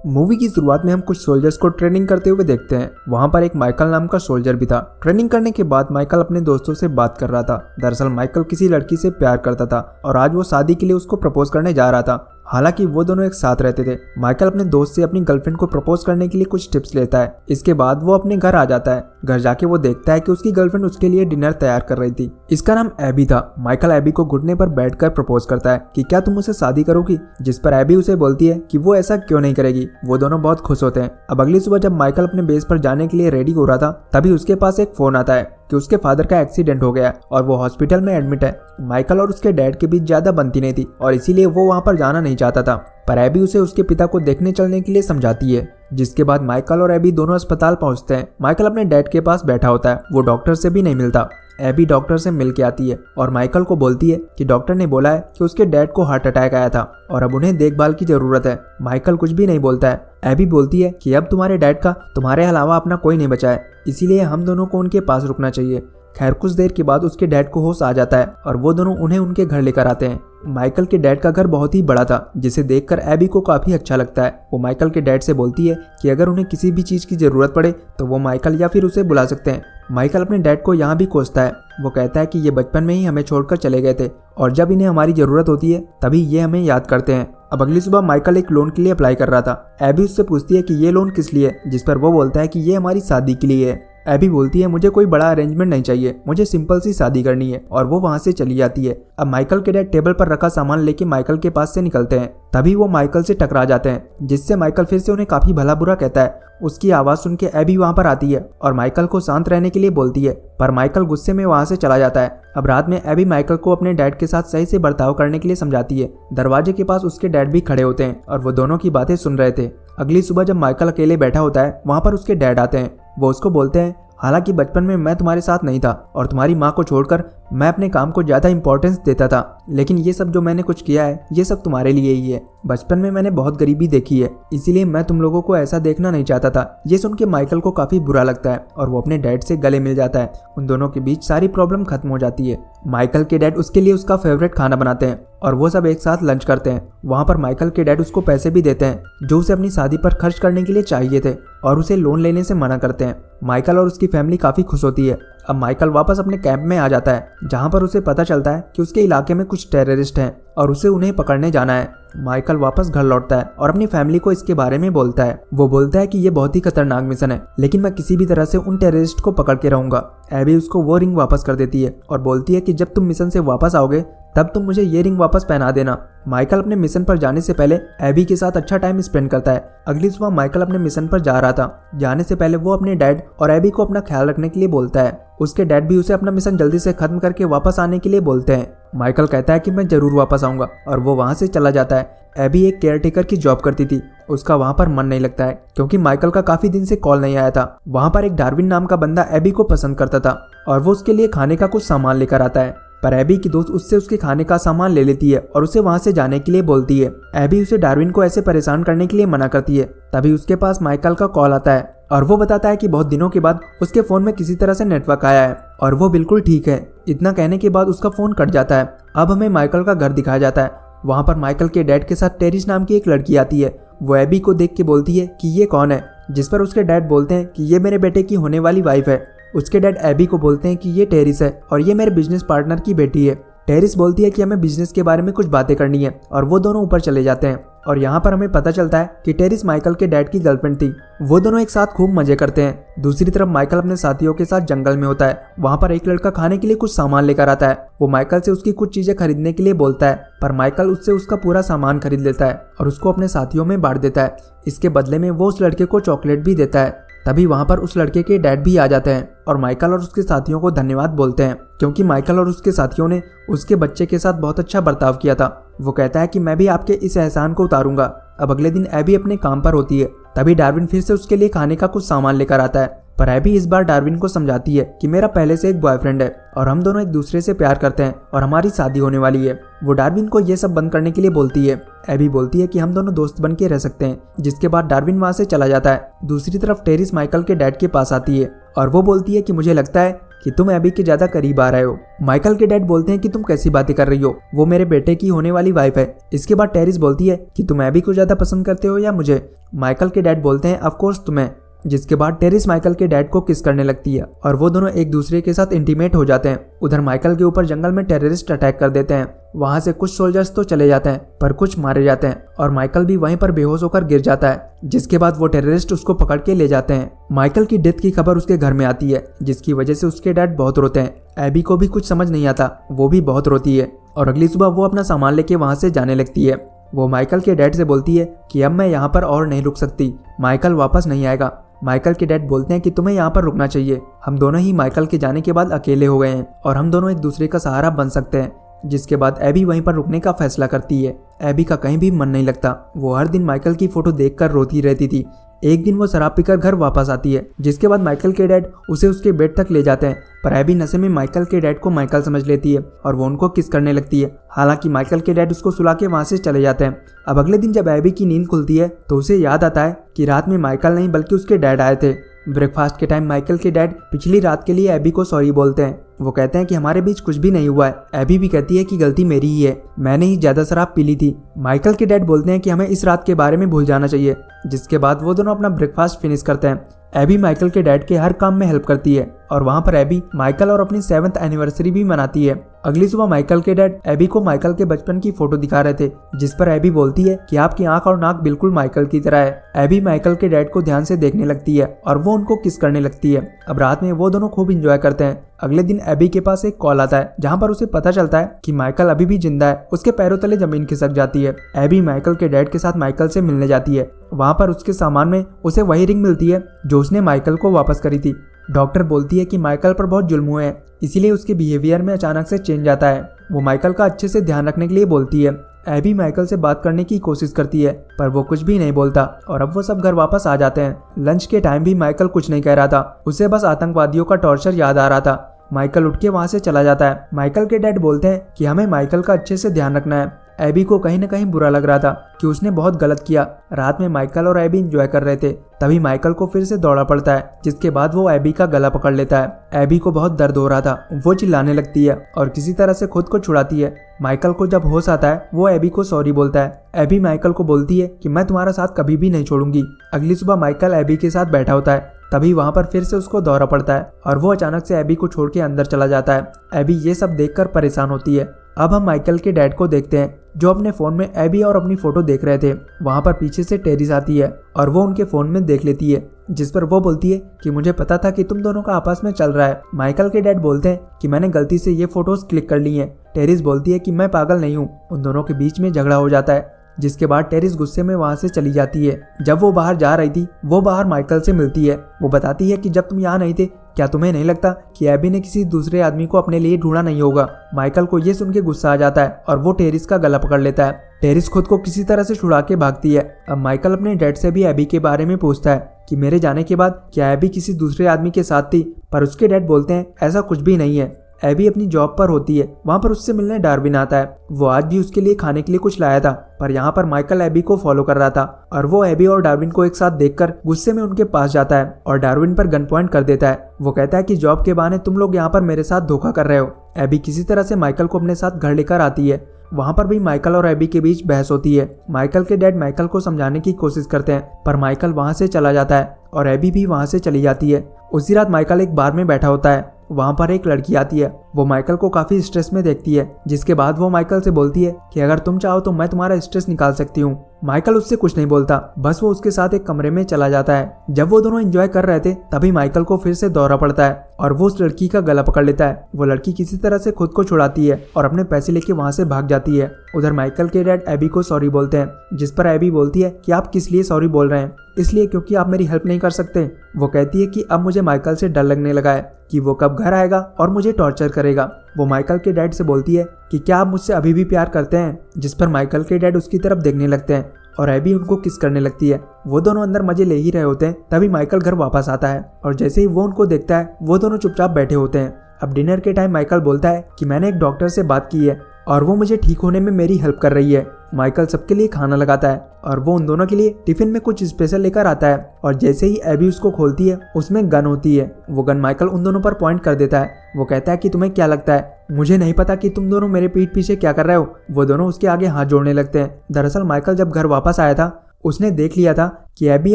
Movie की शुरुआत में हम कुछ सोल्जर्स को ट्रेनिंग करते हुए देखते हैं। वहां पर एक माइकल नाम का सोल्जर भी था। ट्रेनिंग करने के बाद माइकल अपने दोस्तों से बात कर रहा था। दरअसल माइकल किसी लड़की से प्यार करता था और आज वो शादी के लिए उसको प्रपोज करने जा रहा था। हालांकि वो दोनों एक साथ रहते थे। माइकल अपने दोस्त से अपनी गर्लफ्रेंड को प्रपोज करने के लिए कुछ टिप्स लेता है। इसके बाद वो अपने घर आ जाता है। घर जाके वो देखता है कि उसकी गर्लफ्रेंड उसके लिए डिनर तैयार कर रही थी। इसका नाम एबी था। माइकल एबी को घुटने पर बैठकर प्रपोज करता है कि क्या तुम मुझसे शादी करोगी, जिस पर एबी उसे बोलती है कि वो ऐसा क्यों नहीं करेगी। वो दोनों बहुत खुश होते हैं। अब अगली सुबह जब माइकल अपने बेस पर जाने के लिए रेडी हो रहा था, तभी उसके पास एक फोन आता है कि उसके फादर का एक्सीडेंट हो गया और वो हॉस्पिटल में एडमिट है। माइकल और उसके डैड के बीच ज्यादा बनती नहीं थी और इसीलिए वो वहां पर जाना नहीं चाहता था, पर एबी उसे उसके पिता को देखने चलने के लिए समझाती है। जिसके बाद माइकल और एबी दोनों अस्पताल पहुंचते हैं। माइकल अपने डैड के पास बैठा होता है। वो डॉक्टर से भी नहीं मिलता। एबी डॉक्टर से मिल के आती है और माइकल को बोलती है कि डॉक्टर ने बोला है कि उसके डैड को हार्ट अटैक आया था और अब उन्हें देखभाल की जरूरत है। माइकल कुछ भी नहीं बोलता है। एबी बोलती है कि अब तुम्हारे डैड का तुम्हारे अलावा अपना कोई नहीं बचा है, इसीलिए हम दोनों को उनके पास रुकना चाहिए। खैर कुछ देर के बाद उसके डैड को होश आ जाता है और वो दोनों उन्हें उनके घर लेकर आते हैं। माइकल के डैड का घर बहुत ही बड़ा था, जिसे देखकर एबी को काफी अच्छा लगता है। वो माइकल के डैड से बोलती है कि अगर उन्हें किसी भी चीज की जरूरत पड़े तो वो माइकल या फिर उसे बुला सकते हैं। माइकल अपने डैड को यहाँ भी कोसता है। वो कहता है कि ये बचपन में ही हमें छोड़कर चले गए थे और जब इन्हें हमारी जरूरत होती है तभी ये हमें याद करते हैं। अब अगली सुबह माइकल एक लोन के लिए अप्लाई कर रहा था। एबी उससे पूछती है कि ये लोन किस लिए, जिस पर वो बोलता है कि ये हमारी शादी के लिए है। एबी बोलती है मुझे कोई बड़ा अरेंजमेंट नहीं चाहिए, मुझे सिंपल सी शादी करनी है, और वो वहां से चली जाती है। अब माइकल के डैड टेबल पर रखा सामान लेके माइकल के पास से निकलते हैं। तभी वो माइकल से टकरा जाते हैं, जिससे माइकल फिर से उन्हें काफी भला बुरा कहता है। उसकी आवाज सुन के एबी वहां पर आती है और माइकल को शांत रहने के लिए बोलती है, पर माइकल गुस्से में वहां से चला जाता है। अब रात में एबी माइकल को अपने डैड के साथ सही से बर्ताव करने के लिए समझाती है। दरवाजे के पास उसके डैड भी खड़े होते हैं और वो दोनों की बातें सुन रहे थे। अगली सुबह जब माइकल अकेले बैठा होता है, वहां पर उसके डैड आते हैं। वो उसको बोलते हैं, हालांकि बचपन में मैं तुम्हारे साथ नहीं था और तुम्हारी माँ को छोड़कर मैं अपने काम को ज्यादा इंपॉर्टेंस देता था, लेकिन ये सब जो मैंने कुछ किया है ये सब तुम्हारे लिए ही है। बचपन में मैंने बहुत गरीबी देखी है, इसीलिए मैं तुम लोगों को ऐसा देखना नहीं चाहता था। ये सुन के माइकल को काफी बुरा लगता है और वो अपने डैड से गले मिल जाता है। उन दोनों के बीच सारी प्रॉब्लम खत्म हो जाती है। माइकल के डैड उसके लिए उसका फेवरेट खाना बनाते हैं और वो सब एक साथ लंच करते हैं। वहाँ पर माइकल के डैड उसको पैसे भी देते हैं जो उसे अपनी शादी पर खर्च करने के लिए चाहिए थे, और उसे लोन लेने से मना करते हैं। माइकल और उसकी फैमिली काफी खुश होती है। अब माइकल वापस अपने कैंप में आ जाता है, जहाँ पर उसे पता चलता है कि उसके इलाके में कुछ टेररिस्ट हैं और उसे उन्हें पकड़ने जाना है। माइकल वापस घर लौटता है और अपनी फैमिली को इसके बारे में बोलता है। वो बोलता है कि ये बहुत ही खतरनाक मिशन है, लेकिन मैं किसी भी तरह से उन टेररिस्ट को पकड़ के रहूंगा। एबी उसको वो रिंग वापस कर देती है और बोलती है कि जब तुम मिशन से वापस आओगे तब तुम मुझे ये रिंग वापस पहना देना। माइकल अपने मिशन पर जाने से पहले एबी के साथ अच्छा टाइम स्पेंड करता है। अगली सुबह माइकल अपने मिशन पर जा रहा था। जाने से पहले वो अपने डैड और एबी को अपना ख्याल रखने के लिए बोलता है। उसके डैड भी उसे अपना मिशन जल्दी से खत्म करके वापस आने के लिए बोलते हैं। माइकल कहता है कि मैं जरूर वापस आऊंगा और वो वहां से चला जाता है। एबी एक केयरटेकर की जॉब करती थी। उसका वहां पर मन नहीं लगता है क्योंकि माइकल का काफी दिन से कॉल नहीं आया था। वहां पर एक डार्विन नाम का बंदा एबी को पसंद करता था और वो उसके लिए खाने का कुछ सामान लेकर आता है, पर एबी की दोस्त उससे उसके खाने का सामान ले लेती है और उसे वहां से जाने के लिए बोलती है। एबी उसे डार्विन को ऐसे परेशान करने के लिए मना करती है। तभी उसके पास माइकल का कॉल आता है और वो बताता है कि बहुत दिनों के बाद उसके फोन में किसी तरह से नेटवर्क आया है और वो बिल्कुल ठीक है। इतना कहने के बाद उसका फोन कट जाता है। अब हमें माइकल का घर दिखाया जाता है। वहां पर माइकल के डैड के साथ टेरिस नाम की एक लड़की आती है। वो एबी को देख के बोलती है कि ये कौन है, जिस पर उसके डैड बोलते हैं कि ये मेरे बेटे की होने वाली वाइफ है। उसके डैड एबी को बोलते हैं कि ये टेरिस है और ये मेरे बिजनेस पार्टनर की बेटी है। टेरिस बोलती है कि हमें बिजनेस के बारे में कुछ बातें करनी है और वो दोनों ऊपर चले जाते हैं। और यहाँ पर हमें पता चलता है कि टेरिस माइकल के डैड की गर्लफ्रेंड थी। वो दोनों एक साथ खूब मजे करते हैं। दूसरी तरफ माइकल अपने साथियों के साथ जंगल में होता है। वहाँ पर एक लड़का खाने के लिए कुछ सामान लेकर आता है। वो माइकल से उसकी कुछ चीजें खरीदने के लिए बोलता है, पर माइकल उससे उसका पूरा सामान खरीद लेता है और उसको अपने साथियों में बांट देता है। इसके बदले में वो उस लड़के को चॉकलेट भी देता है। तभी वहां पर उस लड़के के डैड भी आ जाते हैं और माइकल और उसके साथियों को धन्यवाद बोलते हैं, क्योंकि माइकल और उसके साथियों ने उसके बच्चे के साथ बहुत अच्छा बर्ताव किया था। वो कहता है कि मैं भी आपके इस एहसान को उतारूंगा। अब अगले दिन एबी अपने काम पर होती है। तभी डार्विन फिर से उसके लिए खाने का कुछ सामान लेकर आता है, पर एबी इस बार डार्विन को समझाती है कि मेरा पहले से एक बॉयफ्रेंड है और हम दोनों एक दूसरे से प्यार करते हैं और हमारी शादी होने वाली है। वो डार्विन को ये सब बंद करने के लिए बोलती है। एबी बोलती है कि हम दोनों दोस्त बन के रह सकते हैं, जिसके बाद डार्विन वहां से चला जाता है। दूसरी तरफ टेरिस माइकल के डैड के पास आती है और वो बोलती है कि मुझे लगता है कि तुम एबी के ज्यादा करीब आ रहे हो। माइकल के डैड बोलते हैं कि तुम कैसी बातें कर रही हो, वो मेरे बेटे की होने वाली वाइफ है। इसके बाद टेरिस बोलती है कि तुम एबी को ज्यादा पसंद करते हो या मुझे। माइकल के डैड बोलते हैं ऑफ कोर्स तुम्हें। जिसके बाद टेरिस माइकल के डैड को किस करने लगती है और वो दोनों एक दूसरे के साथ इंटीमेट हो जाते हैं। उधर माइकल के ऊपर जंगल में टेररिस्ट अटैक कर देते हैं। वहां से कुछ सोल्जर्स तो चले जाते हैं पर कुछ मारे जाते हैं और माइकल भी वहीं पर बेहोश होकर गिर जाता है। जिसके बाद वो टेररिस्ट उसको पकड़ के ले जाते हैं। माइकल की डेथ की खबर उसके घर में आती है, जिसकी वजह से उसके डैड बहुत रोते हैं। एबी को भी कुछ समझ नहीं आता, वो भी बहुत रोती है और अगली सुबह वो अपना सामान लेके वहां से जाने लगती है। वो माइकल के डैड से बोलती है कि अब मैं यहाँ पर और नहीं रुक सकती, माइकल वापस नहीं आएगा। माइकल के डैड बोलते हैं कि तुम्हें यहाँ पर रुकना चाहिए, हम दोनों ही माइकल के जाने के बाद अकेले हो गए हैं और हम दोनों एक दूसरे का सहारा बन सकते हैं। जिसके बाद एबी वहीं पर रुकने का फैसला करती है। एबी का कहीं भी मन नहीं लगता, वो हर दिन माइकल की फोटो देखकर रोती रहती थी। एक दिन वो शराब पीकर घर वापस आती है, जिसके बाद माइकल के डैड उसे उसके बेड तक ले जाते हैं, पर एबी नशे में माइकल के डैड को माइकल समझ लेती है और वो उनको किस करने लगती है। हालांकि माइकल के डैड उसको सुला के वहां से चले जाते हैं। अब अगले दिन जब एबी की नींद खुलती है तो उसे याद आता है कि रात में माइकल नहीं बल्कि उसके डैड आए थे। ब्रेकफास्ट के टाइम माइकल के डैड पिछली रात के लिए एबी को सॉरी बोलते हैं। वो कहते हैं कि हमारे बीच कुछ भी नहीं हुआ है। एबी भी कहती है कि गलती मेरी ही है, मैंने ही ज्यादा शराब पी ली थी। माइकल के डैड बोलते हैं कि हमें इस रात के बारे में भूल जाना चाहिए। जिसके बाद वो दोनों अपना ब्रेकफास्ट फिनिश करते हैं। एबी माइकल के डैड के हर काम में हेल्प करती है और वहां पर एबी माइकल और अपनी 7th एनिवर्सरी भी मनाती है। अगली सुबह माइकल के डैड एबी को माइकल के बचपन की फोटो दिखा रहे थे, जिस पर एबी बोलती है कि आपकी आंख और नाक बिल्कुल माइकल की तरह है। एबी माइकल के डैड को ध्यान से देखने लगती है और वो उनको किस करने लगती है। अब रात में वो दोनों खूब इंजॉय करते हैं। अगले दिन एबी के पास एक कॉल आता है, जहां पर उसे पता चलता है कि माइकल अभी भी जिंदा है। उसके पैरों तले जमीन खिसक जाती है। एबी माइकल के डैड के साथ माइकल से मिलने जाती है। वहां पर उसके सामान में उसे वही रिंग मिलती है जो उसने माइकल को वापस करी थी। डॉक्टर बोलती है कि माइकल पर बहुत जुल्म हुए हैं, इसीलिए उसके बिहेवियर में अचानक से चेंज आता है। वो माइकल का अच्छे से ध्यान रखने के लिए बोलती है। एबी माइकल से बात करने की कोशिश करती है पर वो कुछ भी नहीं बोलता और अब वो सब घर वापस आ जाते हैं। लंच के टाइम भी माइकल कुछ नहीं कह रहा था, उसे बस आतंकवादियों का टॉर्चर याद आ रहा था। माइकल उठ के वहां से चला जाता है। माइकल के डैड बोलते हैं कि हमें माइकल का अच्छे से ध्यान रखना है। एबी को कहीं न कहीं बुरा लग रहा था कि उसने बहुत गलत किया। रात में माइकल और एबी एंजॉय कर रहे थे, तभी माइकल को फिर से दौड़ा पड़ता है, जिसके बाद वो एबी का गला पकड़ लेता है। एबी को बहुत दर्द हो रहा था, वो चिल्लाने लगती है और किसी तरह से खुद को छुड़ाती है। माइकल को जब होश आता है वो एबी को सॉरी बोलता है। एबी माइकल को बोलती है कि मैं तुम्हारा साथ कभी भी नहीं छोड़ूंगी। अगली सुबह माइकल एबी के साथ बैठा होता है, तभी वहां पर फिर से उसको दौरा पड़ता है और वो अचानक से एबी को छोड़ के अंदर चला जाता है। एबी ये सब देखकर परेशान होती है। अब हम माइकल के डैड को देखते हैं, जो अपने फोन में एबी और अपनी फोटो देख रहे थे। वहां पर पीछे से टेरिस आती है और वो उनके फोन में देख लेती है, जिस पर वो बोलती है कि मुझे पता था कि तुम दोनों का आपस में चल रहा है। माइकल के डैड बोलते हैं कि मैंने गलती से ये फोटोज क्लिक कर ली हैं। टेरिस बोलती है कि मैं पागल नहीं हूँ। उन दोनों के बीच में झगड़ा हो जाता है, जिसके बाद टेरिस गुस्से में वहां से चली जाती है। जब वो बाहर जा रही थी, वो बाहर माइकल से मिलती है। वो बताती है कि जब तुम यहाँ नहीं थे, क्या तुम्हें नहीं लगता कि एबी ने किसी दूसरे आदमी को अपने लिए ढूंढा नहीं होगा। माइकल को ये सुन के गुस्सा आ जाता है और वो टेरिस का गला पकड़ लेता है। टेरिस खुद को किसी तरह से छुड़ा के भागती है। अब माइकल अपने डैड से भी एबी के बारे में पूछता है कि मेरे जाने के बाद क्या एबी किसी दूसरे आदमी के साथ थी, पर उसके डैड बोलते हैं ऐसा कुछ भी नहीं है। एबी अपनी जॉब पर होती है, वहां पर उससे मिलने डार्विन आता है। वो आज भी उसके लिए खाने के लिए कुछ लाया था, पर यहाँ पर माइकल एबी को फॉलो कर रहा था और वो एबी और डार्विन को एक साथ देखकर गुस्से में उनके पास जाता है और डार्विन पर गन पॉइंट कर देता है। वो कहता है कि जॉब के बहाने तुम लोग यहाँ पर मेरे साथ धोखा कर रहे हो। एबी किसी तरह से माइकल को अपने साथ घर लेकर आती है। वहां पर भी माइकल और एबी के बीच बहस होती है। माइकल के डैड माइकल को समझाने की कोशिश करते हैं, पर माइकल वहां से चला जाता है और एबी भी वहां से चली जाती है। उसी रात माइकल एक बार में बैठा होता है। वहां पर एक लड़की आती है। वो माइकल को काफी स्ट्रेस में देखती है, जिसके बाद वो माइकल से बोलती है कि अगर तुम चाहो तो मैं तुम्हारा स्ट्रेस निकाल सकती हूँ। माइकल उससे कुछ नहीं बोलता, बस वो उसके साथ एक कमरे में चला जाता है। जब वो दोनों एंजॉय कर रहे थे, तभी माइकल को फिर से दौरा पड़ता है और वो उस लड़की का गला पकड़ लेता है। वो लड़की किसी तरह से खुद को छुड़ाती है और अपने पैसे लेके वहां से भाग जाती है। उधर माइकल के डैड एबी को सॉरी बोलते हैं, जिस पर एबी बोलती है कि आप किस लिए सॉरी बोल रहे हैं। इसलिए क्योंकि आप मेरी हेल्प नहीं कर सकते। वो कहती है कि अब मुझे माइकल से डर लगने लगा है कि वो कब घर आएगा और मुझे टॉर्चर करेगा। वो माइकल के डैड से बोलती है कि क्या आप मुझसे अभी भी प्यार करते हैं, जिस पर माइकल के डैड उसकी तरफ देखने लगते हैं और एबी उनको किस करने लगती है। वो दोनों अंदर मजे ले ही रहे होते हैं, तभी माइकल घर वापस आता है और जैसे ही वो उनको देखता है, वो दोनों चुपचाप बैठे होते हैं। अब डिनर के टाइम माइकल बोलता है कि मैंने एक डॉक्टर से बात की है, और वो मुझे ठीक होने में मेरी हेल्प कर रही है। माइकल सबके लिए खाना लगाता है और वो उन दोनों के लिए टिफिन में कुछ स्पेशल लेकर आता है और जैसे ही एबी उसको खोलती है उसमें गन होती है। वो गन माइकल उन दोनों पर पॉइंट कर देता है। वो कहता है कि तुम्हें क्या लगता है, मुझे नहीं पता कि तुम दोनों मेरे पीठ पीछे क्या कर रहे हो। वो दोनों उसके आगे हाथ जोड़ने लगते हैं। दरअसल माइकल जब घर वापस आया था उसने देख लिया था कि एबी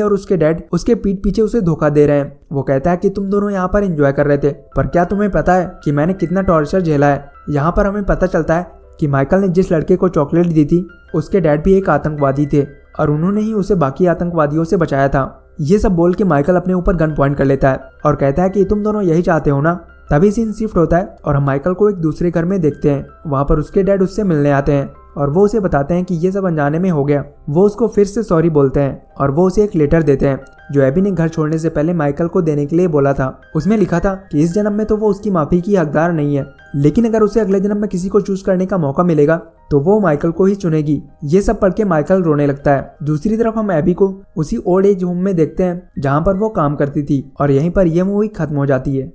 और उसके डैड उसके पीठ पीछे उसे धोखा दे रहे हैं। वो कहता है कि तुम दोनों यहाँ पर एंजॉय कर रहे थे, पर क्या तुम्हें पता है कि मैंने कितना टॉर्चर झेला है। यहाँ पर हमें पता चलता है कि माइकल ने जिस लड़के को चॉकलेट दी थी उसके डैड भी एक आतंकवादी थे और उन्होंने ही उसे बाकी आतंकवादियों से बचाया था। ये सब बोल के माइकल अपने ऊपर गन पॉइंट कर लेता है और कहता है कि तुम दोनों यही चाहते हो ना। तभी सीन शिफ्ट होता है और हम माइकल को एक दूसरे घर में देखते हैं। वहाँ पर उसके डैड उससे मिलने आते हैं और वो उसे बताते हैं कि ये सब अनजाने में हो गया। वो उसको फिर से सॉरी बोलते हैं और वो उसे एक लेटर देते हैं जो एबी ने घर छोड़ने से पहले माइकल को देने के लिए बोला था। उसमें लिखा था कि इस जन्म में तो वो उसकी माफी की हकदार नहीं है, लेकिन अगर उसे अगले जन्म में किसी को चूज करने का मौका मिलेगा तो वो माइकल को ही चुनेगी। ये सब पढ़ के माइकल रोने लगता है। दूसरी तरफ हम एबी को उसी ओल्ड एज होम में देखते हैं जहाँ पर वो काम करती थी और यहीं पर यह मूवी खत्म हो जाती है।